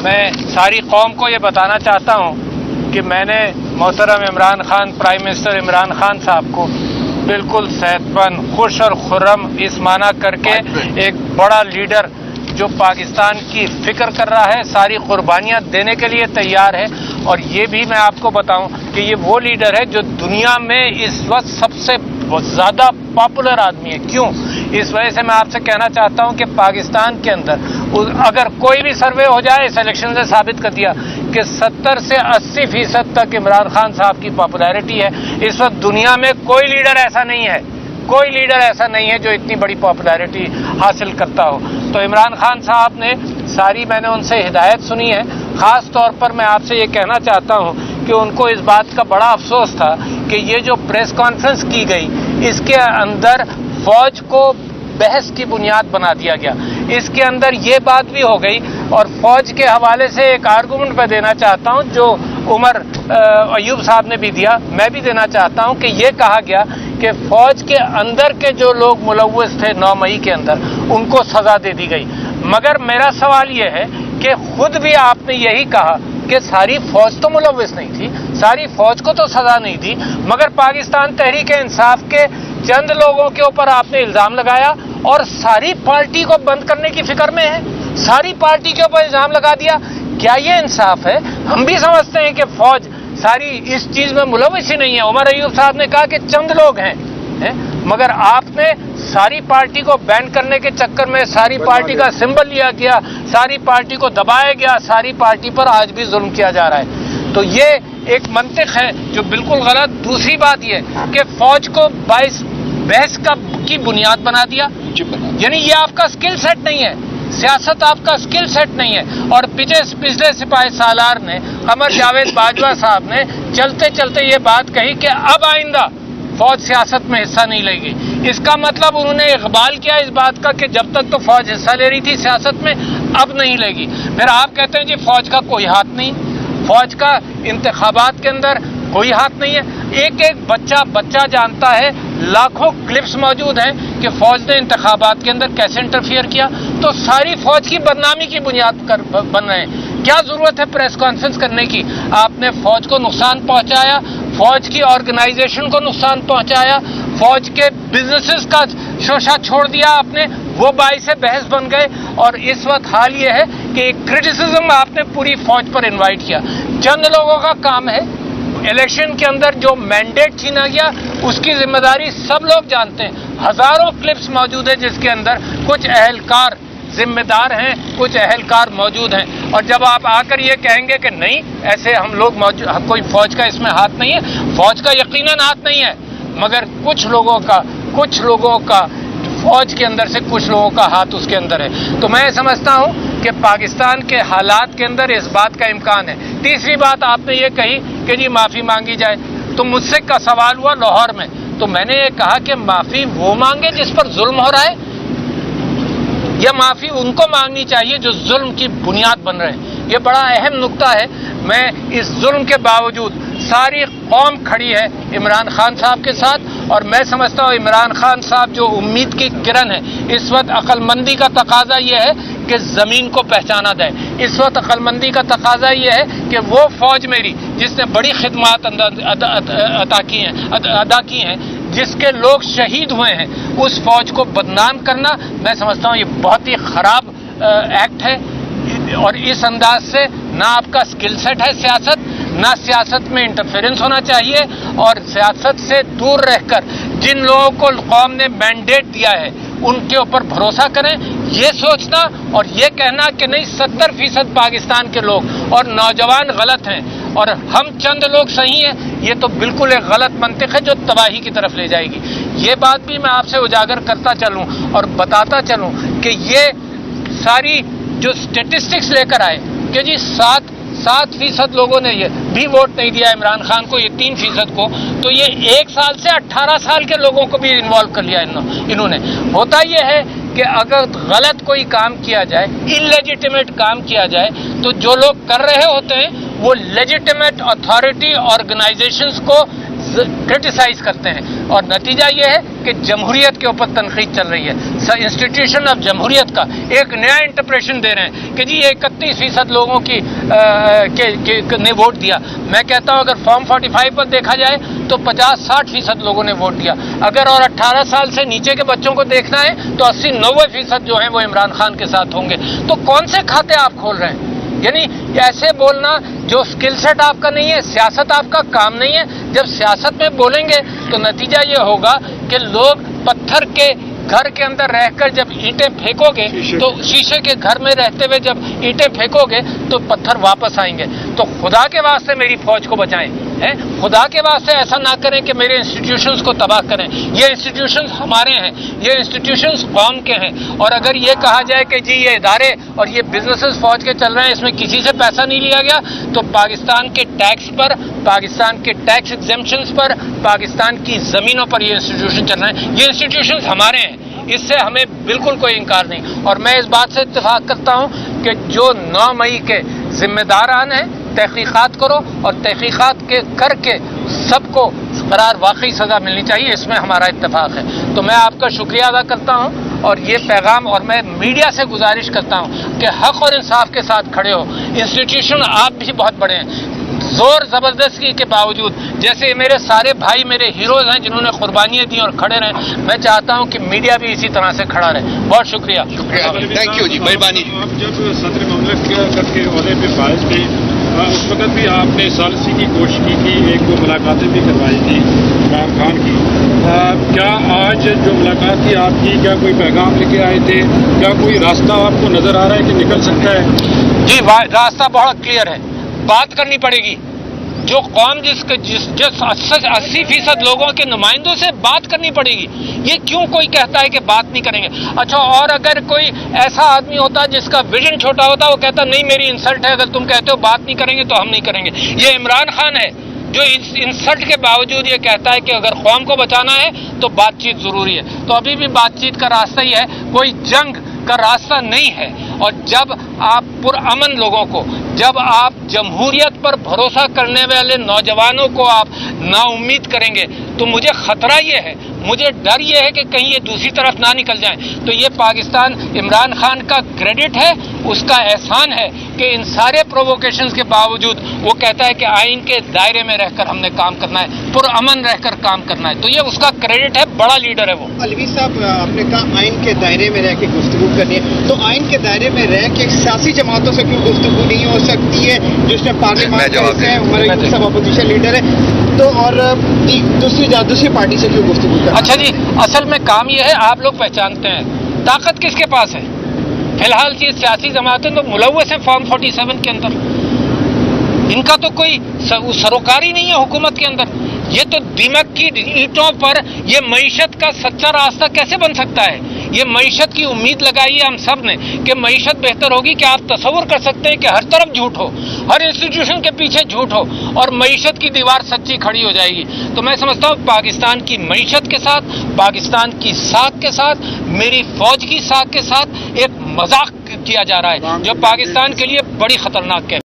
میں ساری قوم کو یہ بتانا چاہتا ہوں کہ میں نے محترم عمران خان، پرائم منسٹر عمران خان صاحب کو بالکل صحت مند، خوش اور خرم اس معنی کر کے ایک بڑا لیڈر جو پاکستان کی فکر کر رہا ہے، ساری قربانیاں دینے کے لیے تیار ہے. اور یہ بھی میں آپ کو بتاؤں کہ یہ وہ لیڈر ہے جو دنیا میں اس وقت سب سے زیادہ پاپولر آدمی ہے. کیوں؟ اس وجہ سے میں آپ سے کہنا چاہتا ہوں کہ پاکستان کے اندر اگر کوئی بھی سروے ہو جائے، اس الیکشن سے ثابت کر دیا کہ 70 سے 80% تک عمران خان صاحب کی پاپولیرٹی ہے. اس وقت دنیا میں کوئی لیڈر ایسا نہیں ہے، کوئی لیڈر ایسا نہیں ہے جو اتنی بڑی پاپولیرٹی حاصل کرتا ہو. تو عمران خان صاحب نے ساری، میں نے ان سے ہدایت سنی ہے. خاص طور پر میں آپ سے یہ کہنا چاہتا ہوں کہ ان کو اس بات کا بڑا افسوس تھا کہ یہ جو پریس کانفرنس کی گئی اس کے اندر فوج کو بحث کی بنیاد بنا دیا گیا. اس کے اندر یہ بات بھی ہو گئی، اور فوج کے حوالے سے ایک آرگومنٹ میں دینا چاہتا ہوں جو عمر ایوب صاحب نے بھی دیا، میں بھی دینا چاہتا ہوں کہ یہ کہا گیا کہ فوج کے اندر کے جو لوگ ملوث تھے 9 مئی کے اندر ان کو سزا دے دی گئی. مگر میرا سوال یہ ہے کہ خود بھی آپ نے یہی کہا کہ ساری فوج تو ملوث نہیں تھی، ساری فوج کو تو سزا نہیں دی، مگر پاکستان تحریک انصاف کے چند لوگوں کے اوپر آپ نے الزام لگایا اور ساری پارٹی کو بند کرنے کی فکر میں ہے، ساری پارٹی کے اوپر الزام لگا دیا. کیا یہ انصاف ہے؟ ہم بھی سمجھتے ہیں کہ فوج ساری اس چیز میں ملوث ہی نہیں ہے. عمر ایوب صاحب نے کہا کہ چند لوگ ہیں، مگر آپ نے ساری پارٹی کو بین کرنے کے چکر میں ساری پارٹی کا سمبل لیا گیا، ساری پارٹی کو دبایا گیا، ساری پارٹی پر آج بھی ظلم کیا جا رہا ہے. تو یہ ایک منطق ہے جو بالکل غلط. دوسری بات یہ کہ فوج کو بحث کی بنیاد بنا دیا، یعنی یہ آپ کا سکل سیٹ نہیں ہے، سیاست آپ کا سکل سیٹ نہیں ہے. اور پچھلے سپاہی سالار نے، قمر جاوید باجوہ صاحب نے چلتے چلتے یہ بات کہی کہ اب آئندہ فوج سیاست میں حصہ نہیں لے گی. اس کا مطلب انہوں نے اقبال کیا اس بات کا کہ جب تک تو فوج حصہ لے رہی تھی سیاست میں، اب نہیں لے گی. پھر آپ کہتے ہیں جی فوج کا کوئی ہاتھ نہیں، فوج کا انتخابات کے اندر کوئی ہاتھ نہیں ہے. ایک ایک بچہ جانتا ہے، لاکھوں کلپس موجود ہیں کہ فوج نے انتخابات کے اندر کیسے انٹرفیئر کیا. تو ساری فوج کی بدنامی کی بنیاد بن رہے ہیں. کیا ضرورت ہے پریس کانفرنس کرنے کی؟ آپ نے فوج کو نقصان پہنچایا، فوج کی آرگنائزیشن کو نقصان پہنچایا، فوج کے بزنسز کا شوشہ چھوڑ دیا آپ نے، وہ باعث بحث بن گئے. اور اس وقت حال یہ ہے کہ ایک کرٹیسزم آپ نے پوری فوج پر انوائٹ کیا. چند لوگوں کا کام ہے. الیکشن کے اندر جو مینڈیٹ چھینا گیا اس کی ذمہ داری سب لوگ جانتے ہیں. ہزاروں کلپس موجود ہیں جس کے اندر کچھ اہلکار ذمہ دار ہیں، کچھ اہلکار موجود ہیں. اور جب آپ آ کر یہ کہیں گے کہ نہیں ایسے ہم لوگ کوئی فوج کا اس میں ہاتھ نہیں ہے، فوج کا یقیناً ہاتھ نہیں ہے، مگر کچھ لوگوں کا فوج کے اندر سے کچھ لوگوں کا ہاتھ اس کے اندر ہے. تو میں سمجھتا ہوں کہ پاکستان کے حالات کے اندر اس بات کا امکان ہے. تیسری بات آپ نے یہ کہی کہ جی معافی مانگی جائے، تو مجھ سے کا سوال ہوا لاہور میں، تو میں نے یہ کہا کہ معافی وہ مانگے جس پر ظلم ہو رہا ہے، یا معافی ان کو مانگنی چاہیے جو ظلم کی بنیاد بن رہے ہیں. یہ بڑا اہم نقطہ ہے. میں اس ظلم کے باوجود ساری قوم کھڑی ہے عمران خان صاحب کے ساتھ، اور میں سمجھتا ہوں عمران خان صاحب جو امید کی کرن ہے، اس وقت عقل مندی کا تقاضا یہ ہے کہ زمین کو پہچانا جائے. اس وقت عقل مندی کا تقاضا یہ ہے کہ وہ فوج میری جس نے بڑی خدمات ادا کی ہیں، جس کے لوگ شہید ہوئے ہیں، اس فوج کو بدنام کرنا میں سمجھتا ہوں یہ بہت ہی خراب ایکٹ ہے. اور اس انداز سے نہ آپ کا سکل سیٹ ہے سیاست، نہ سیاست میں انٹرفیرنس ہونا چاہیے. اور سیاست سے دور رہ کر جن لوگوں کو قوم نے مینڈیٹ دیا ہے ان کے اوپر بھروسہ کریں. یہ سوچنا اور یہ کہنا کہ نہیں 70% پاکستان کے لوگ اور نوجوان غلط ہیں اور ہم چند لوگ صحیح ہیں، یہ تو بالکل ایک غلط منطق ہے جو تباہی کی طرف لے جائے گی. یہ بات بھی میں آپ سے اجاگر کرتا چلوں اور بتاتا چلوں کہ یہ ساری جو سٹیٹسٹکس لے کر آئے کہ جی 7% لوگوں نے یہ بھی ووٹ نہیں دیا عمران خان کو، یہ 3% کو، تو یہ 1 سال سے 18 سال کے لوگوں کو بھی انوالو کر لیا انہوں نے. ہوتا یہ ہے کہ اگر غلط کوئی کام کیا جائے، انلیجیٹمیٹ کام کیا جائے، تو جو لوگ کر رہے ہوتے ہیں وہ لیجیٹمیٹ اتھارٹی آرگنائزیشنز کو کرٹیسائز کرتے ہیں، اور نتیجہ یہ ہے کہ جمہوریت کے اوپر تنقید چل رہی ہے. انسٹیٹیوشن آف جمہوریت کا ایک نیا انٹرپریشن دے رہے ہیں کہ جی یہ 31% لوگوں نے ووٹ دیا. میں کہتا ہوں اگر فارم 45 پر دیکھا جائے تو 50-60% لوگوں نے ووٹ دیا. اگر اور 18 سال سے نیچے کے بچوں کو دیکھنا ہے تو 80-90% جو ہیں وہ عمران خان کے ساتھ ہوں گے. تو کون سے کھاتے آپ کھول رہے ہیں؟ یعنی ایسے بولنا جو سکل سیٹ آپ کا نہیں ہے، سیاست آپ کا کام نہیں ہے. جب سیاست میں بولیں گے تو نتیجہ یہ ہوگا کہ لوگ پتھر کے گھر کے اندر رہ کر جب اینٹیں پھینکو گے تو شیشے کے گھر میں رہتے ہوئے جب اینٹیں پھینکو گے تو پتھر واپس آئیں گے. تو خدا کے واسطے میری فوج کو بچائیں، خدا کے واسطے ایسا نہ کریں کہ میرے انسٹیٹیوشنز کو تباہ کریں. یہ انسٹیٹیوشنز ہمارے ہیں، یہ انسٹیٹیوشنز قوم کے ہیں. اور اگر یہ کہا جائے کہ جی یہ ادارے اور یہ بزنسز فوج کے چل رہے ہیں، اس میں کسی سے پیسہ نہیں لیا گیا، تو پاکستان کے ٹیکس پر، پاکستان کے ٹیکس ایگزمپشنز پر، پاکستان کی زمینوں پر یہ انسٹیٹیوشن چل رہے ہیں. یہ انسٹیٹیوشنز ہمارے ہیں، اس سے ہمیں بالکل کوئی انکار نہیں. اور میں اس بات سے اتفاق کرتا ہوں کہ جو 9 مئی کے ذمہ داران ہیں، تحقیقات کرو اور تحقیقات کر کے سب کو قرار واقعی سزا ملنی چاہیے. اس میں ہمارا اتفاق ہے. تو میں آپ کا شکریہ ادا کرتا ہوں اور یہ پیغام، اور میں میڈیا سے گزارش کرتا ہوں کہ حق اور انصاف کے ساتھ کھڑے ہو. انسٹیٹیوشن آپ بھی بہت بڑے ہیں، زور زبردستی کے باوجود، جیسے میرے سارے بھائی میرے ہیروز ہیں جنہوں نے قربانیاں دی اور کھڑے رہے. میں چاہتا ہوں کہ میڈیا بھی اسی طرح سے کھڑا رہے. بہت شکریہ. تھینک یو جی، مہربانی. آپ جب صدر مملکت کے عہدے پہ فائز تھے اس وقت بھی آپ نے ثالثی کی کوشش کی تھی، ایک دو ملاقاتیں بھی کروائی تھی عمران خان کی. کیا آج جو ملاقات تھی آپ کی، کیا کوئی پیغام لے کے آئے تھے؟ کیا کوئی راستہ آپ کو نظر آ رہا ہے کہ نکل سکتا ہے؟ جی راستہ بہت کلیئر ہے. بات کرنی پڑے گی. جو قوم جس 80% لوگوں کے نمائندوں سے بات کرنی پڑے گی. یہ کیوں کوئی کہتا ہے کہ بات نہیں کریں گے؟ اچھا، اور اگر کوئی ایسا آدمی ہوتا جس کا ویژن چھوٹا ہوتا، وہ کہتا نہیں میری انسلٹ ہے، اگر تم کہتے ہو بات نہیں کریں گے تو ہم نہیں کریں گے. یہ عمران خان ہے جو اس انسلٹ کے باوجود یہ کہتا ہے کہ اگر قوم کو بچانا ہے تو بات چیت ضروری ہے. تو ابھی بھی بات چیت کا راستہ ہی ہے، کوئی جنگ کا راستہ نہیں ہے. اور جب آپ پرامن لوگوں کو، جب آپ جمہوریت پر بھروسہ کرنے والے نوجوانوں کو آپ نا امید کریں گے تو مجھے خطرہ یہ ہے، مجھے ڈر یہ ہے کہ کہیں یہ دوسری طرف نہ نکل جائیں. تو یہ پاکستان عمران خان کا کریڈٹ ہے، اس کا احسان ہے کہ ان سارے پرووکیشنز کے باوجود وہ کہتا ہے کہ آئین کے دائرے میں رہ کر ہم نے کام کرنا ہے، پرامن رہ کر کام کرنا ہے. تو یہ اس کا کریڈٹ ہے، بڑا لیڈر ہے وہ. علوی صاحب، آپ نے کہا آئین کے دائرے میں رہ کے گفتگو کرنی ہے، تو آئین کے دائرے میں رہ کے سیاسی جماعتوں سے کیوں گفتگو نہیں ہو سکتی ہے؟ جس میں پارلیمان کے حصے ہیں، عمر ایوب صاحب اپوزیشن لیڈر ہے، تو اور دوسری پارٹی سے کیوں گفتگو کرنا؟ اچھا جی، اصل میں کام یہ ہے، آپ لوگ پہچانتے ہیں طاقت کس کے پاس ہے. فی الحال یہ سیاسی جماعتیں تو ملوث ہیں فارم 47 کے اندر. ان کا تو کوئی سروکاری نہیں ہے حکومت کے اندر. یہ تو دیمک کی اینٹوں پر یہ معیشت کا سچا راستہ کیسے بن سکتا ہے؟ یہ معیشت کی امید لگائی ہے ہم سب نے کہ معیشت بہتر ہوگی. کہ آپ تصور کر سکتے ہیں کہ ہر طرف جھوٹ ہو، ہر انسٹیٹیوشن کے پیچھے جھوٹ ہو اور معیشت کی دیوار سچی کھڑی ہو جائے گی. تو میں سمجھتا ہوں پاکستان کی معیشت کے ساتھ، پاکستان کی ساکھ کے ساتھ، میری فوج کی ساکھ کے ساتھ ایک مذاق کیا جا رہا ہے جو پاکستان کے لیے بڑی خطرناک ہے.